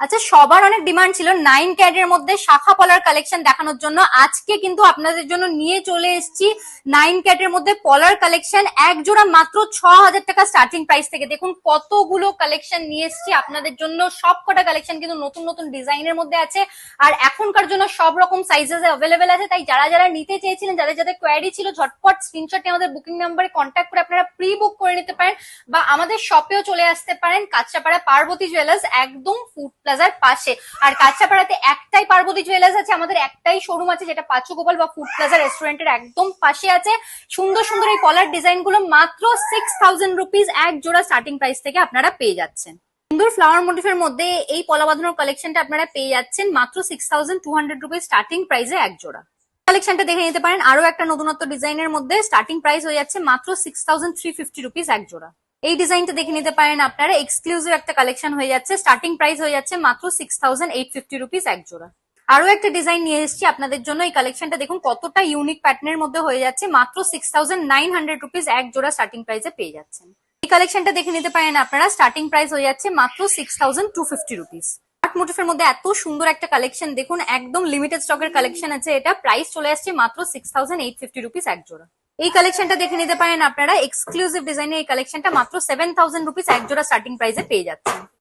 আচ্ছা, সবার অনেক ডিমান্ড ছিল 9 ক্যারেটের মধ্যে শাখা পলার কালেকশন দেখানোর জন্য। আজকে কিন্তু আপনাদের জন্য নিয়ে চলে এসেছি 9 ক্যারেটের মধ্যে পলার কালেকশন, এক জোড়া মাত্র 6,000 টাকা স্টার্টিং প্রাইস থেকে। দেখুন কতগুলো কালেকশন নিয়ে এসেছি আপনাদের জন্য, সব কটা কালেকশন কিন্তু নতুন নতুন ডিজাইনের মধ্যে আছে, আর এখনকার জন্য সব রকম সাইজেস অ্যাভেলেবেল আছে। তাই যারা যারা নিতে চেয়েছিলেন, যাদের যাদের কোয়ারি ছিল, ঝটপট স্ক্রিনশট নিয়ে আমাদের বুকিং নাম্বারে কন্ট্যাক্ট করে আপনারা প্রি বুক করে নিতে পারেন, বা আমাদের শপেও চলে আসতে পারেন, কাঁচরাপাড়া পার্বতী জুয়েলার্স, একদম ফুড প্লাজার পাশে। আর কাঁচরাপাড়াতে একটাই পার্বতী জুয়েলার্স আছে, আমাদের একটাই শোরুম আছে, যেটা পাঁচু গোপাল বা ফুড প্লাজা রেস্টুরেন্টের একদম পাশে আছে। সুন্দর সুন্দর এই কলার ডিজাইন গুলো মাত্র 6,000 রুপিস এক জোড়া স্টার্টিং প্রাইস থেকে আপনারা পেয়ে যাচ্ছেন। সুন্দর ফ্লাওয়ার মোটিফের মধ্যে এই পলা বাঁধানোর কালেকশনটা আপনারা পেয়ে যাচ্ছেন মাত্র 6,200 রুপিস স্টার্টিং প্রাইসে এক জোড়া। কালেকশনটা দেখে নিতে পারেন, আরো একটা নতুনত্ব ডিজাইনের মধ্যে স্টার্টিং প্রাইস হয়ে যাচ্ছে মাত্র 6,350 রুপিস এক জোড়া। এই ডিজাইনটা দেখে নিতে পারেন আপনারা, এক্সক্লুসিভ একটা কালেকশন হয়ে যাচ্ছে, স্টার্টিং প্রাইস হয়ে যাচ্ছে মাত্র 6,850 রুপিস এক জোড়া। আরো একটা ডিজাইন নিয়ে এসেছি আপনাদের জন্য, এই কালেকশনটা দেখুন কতটা ইউনিক প্যাটার্নের মধ্যে হয়ে যাচ্ছে, মাত্র 6,900 রুপিস এক জোড়া স্টার্টিং প্রাইসে পেয়ে যাচ্ছেন। এই কালেকশনটা দেখে নিতে পারেন আপনারা, স্টার্টিং প্রাইস হয়ে যাচ্ছে মাত্র 6,250 রুপিস। আর্ট মোটিফের মধ্যে এত সুন্দর একটা কালেকশন দেখুন, একদম লিমিটেড স্টকের কালেকশন আছে, এটা প্রাইস চলে আসছে মাত্র 6,850 রুপিস এক জোড়া। এই কালেকশনটা দেখে নিতে পারেন আপনারা, এক্সক্লুসিভ ডিজাইনের এই কালেকশনটা মাত্র 7,000 রুপিস এক জোড়া স্টার্টিং প্রাইসে পেয়ে যাচ্ছেন।